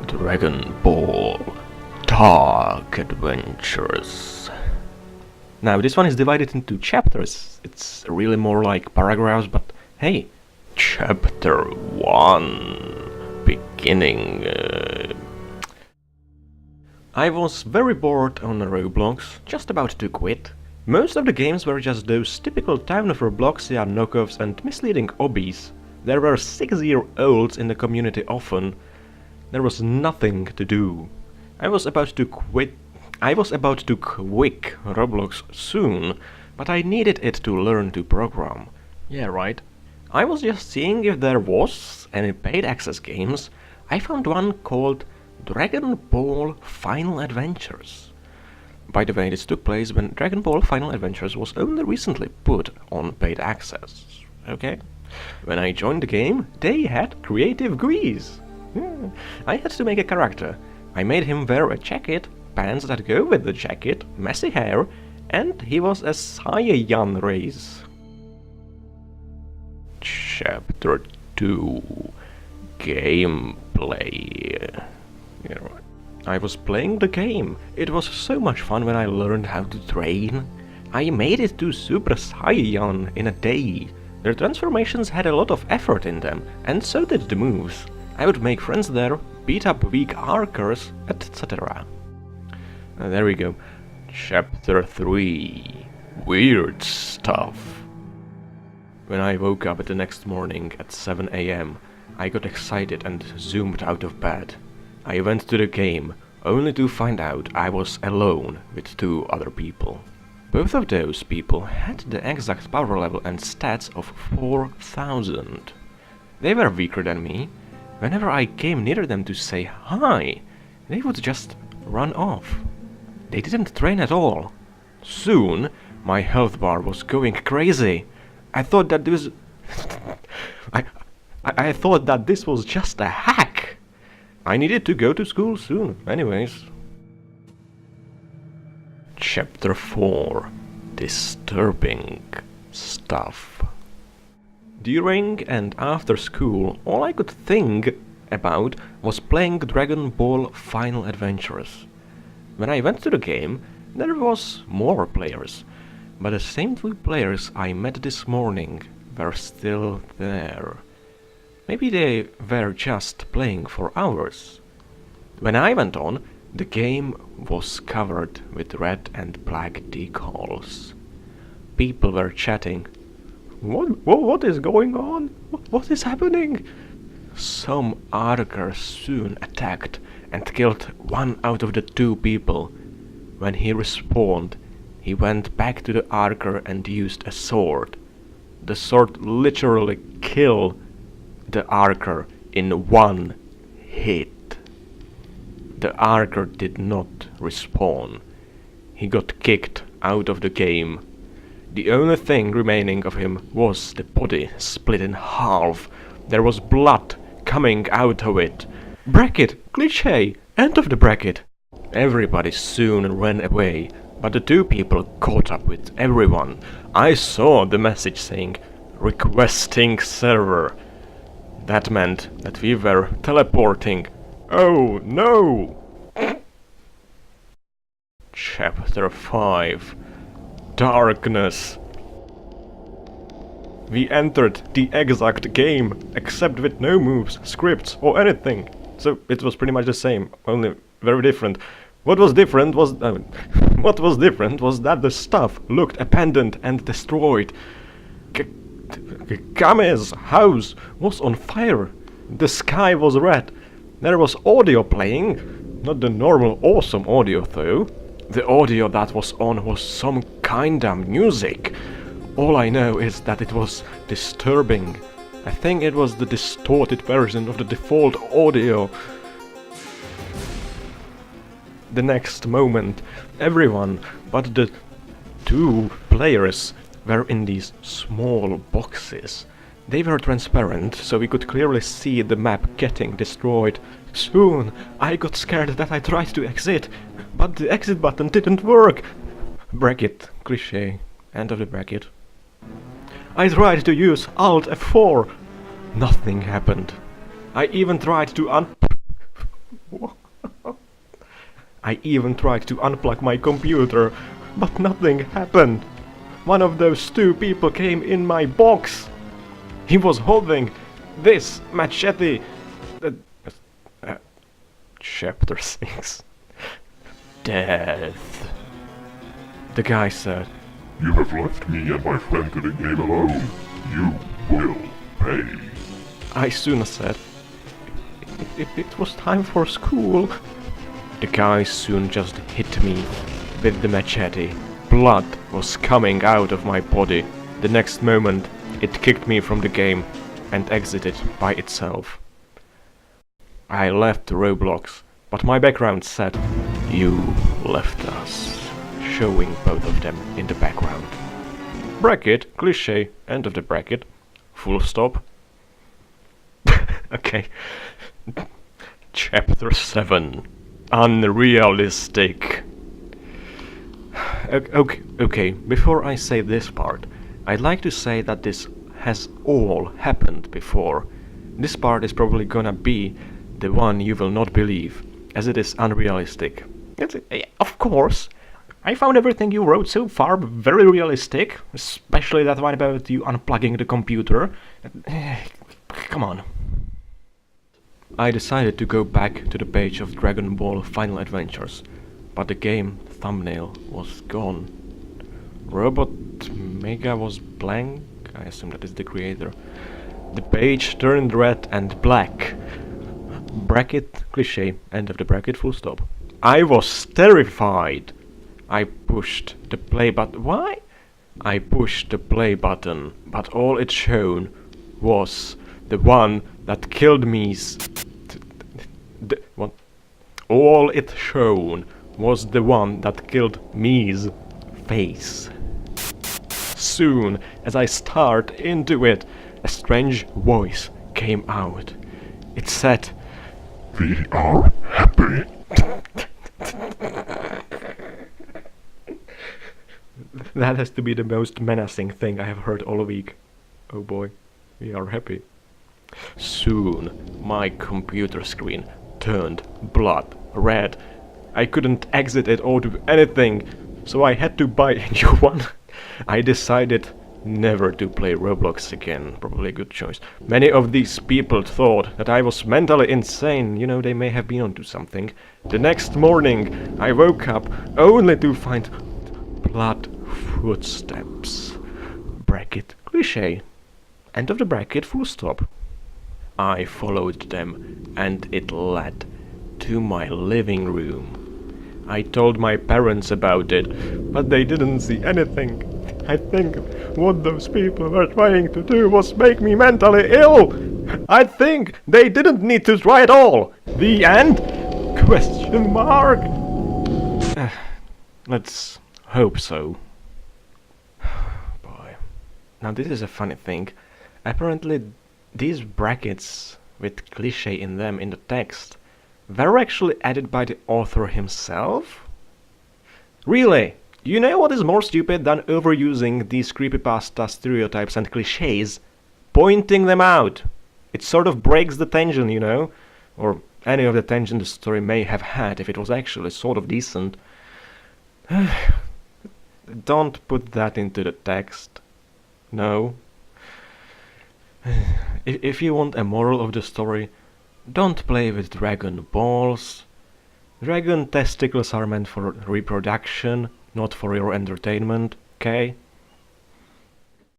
Dragon Ball Dark Adventures. Now this one is divided into chapters. It's really more like paragraphs, but hey, Chapter 1 Beginning. I was very bored on Roblox, just about to quit. Most of the games were just those typical town of Robloxia knockoffs and misleading obbies. There were 6-year-olds in the community often. There was nothing to do. I was about to quit Roblox soon, but I needed it to learn to program. Yeah, right. I was just seeing if there was any paid access games. I found one called Dragon Ball Final Adventures. By the way, this took place when Dragon Ball Final Adventures was only recently put on paid access. Okay? When I joined the game, they had creative grease. I had to make a character. I made him wear a jacket, pants that go with the jacket, messy hair, and he was a Saiyan race. Chapter 2 Gameplay. Yeah, right. I was playing the game. It was so much fun when I learned how to train. I made it to Super Saiyan in a day. Their transformations had a lot of effort in them, and so did the moves. I would make friends there, beat up weak archers, etc. There we go. Chapter 3 Weird Stuff. When I woke up the next morning at 7 AM, I got excited and zoomed out of bed. I went to the game, only to find out I was alone with 2 other people. Both of those people had the exact power level and stats of 4000. They were weaker than me. Whenever I came near them to say hi, they would just run off. They didn't train at all. Soon, my health bar was going crazy. I thought that this I thought that this was just a hack. I needed to go to school soon, anyways. Chapter 4 Disturbing Stuff. During and after school, all I could think about was playing Dragon Ball Final Adventures. When I went to the game, there was more players, but the same 2 players I met this morning were still there. Maybe they were just playing for hours. When I went on, the game was covered with red and black decals. People were chatting. What is going on? What is happening? Some archers soon attacked and killed 1 out of the 2 people. When he respawned, he went back to the archer and used a sword. The sword literally killed the archer in 1 hit. The archer did not respawn. He got kicked out of the game. The only thing remaining of him was the body split in half. There was blood coming out of it. Bracket! Cliché! End of the bracket! Everybody soon ran away, but the 2 people caught up with everyone. I saw the message saying, "Requesting server." That meant that we were teleporting. Oh no! Chapter 5 Darkness. We entered the exact game, except with no moves, scripts or anything. So it was pretty much the same, only very different. What was different was that the stuff looked abandoned and destroyed. Kame's house was on fire. The sky was red. There was audio playing, not the normal awesome audio though. The audio that was on was some kinda music. All I know is that it was disturbing. I think it was the distorted version of the default audio. The next moment, everyone but the 2 players were in these small boxes. They were transparent, so we could clearly see the map getting destroyed. Soon, I got scared that I tried to exit, but the exit button didn't work. Bracket. Cliché. End of the bracket. I tried to use Alt F4. Nothing happened. I even tried to I even tried to unplug my computer, but nothing happened. One of those two people came in my box. He was holding this machete. Chapter 6. Death. The guy said, "You have left me and my friend to the game alone. You will pay." I soon said, it was time for school. The guy soon just hit me with the machete. Blood was coming out of my body. The next moment, it kicked me from the game and exited by itself. I left Roblox, but my background said, "You left us," showing both of them in the background. Bracket, cliché, end of the bracket, full stop. Okay. Chapter 7. Unrealistic. Okay, before I say this part, I'd like to say that this has all happened before. This part is probably gonna be the one you will not believe, as it is unrealistic. Of course, I found everything you wrote so far very realistic, especially that one about you unplugging the computer. Come on. I decided to go back to the page of Dragon Ball Final Adventures, but the game thumbnail was gone. Robot Mega was blank, I assume that is the creator. The page turned red and black. Bracket, cliché, end of the bracket, full stop. I was terrified. I pushed the play button. Why? I pushed the play button, but all it shown was the one that killed me's. What? All it shown was the one that killed me's face. Soon as I start into it, a strange voice came out. It said, "We are happy." That has to be the most menacing thing I have heard all week. Oh boy, we are happy. Soon my computer screen turned blood red. I couldn't exit it or do anything, so I had to buy a new one. I decided never to play Roblox again. Probably a good choice. Many of these people thought that I was mentally insane. You know, they may have been onto something. The next morning I woke up only to find blood footsteps. Bracket, cliché. End of the bracket, full stop. I followed them and it led to my living room. I told my parents about it, but they didn't see anything. I think what those people were trying to do was make me mentally ill. I think they didn't need to try at all. The end? Question mark? Let's hope so. Boy. Now this is a funny thing. Apparently these brackets with cliché in them in the text were actually added by the author himself? Really? You know what is more stupid than overusing these creepypasta stereotypes and clichés? Pointing them out. It sort of breaks the tension, you know? Or any of the tension the story may have had if it was actually sort of decent. Don't put that into the text. No. If you want a moral of the story, don't play with dragon balls. Dragon testicles are meant for reproduction, not for your entertainment, okay?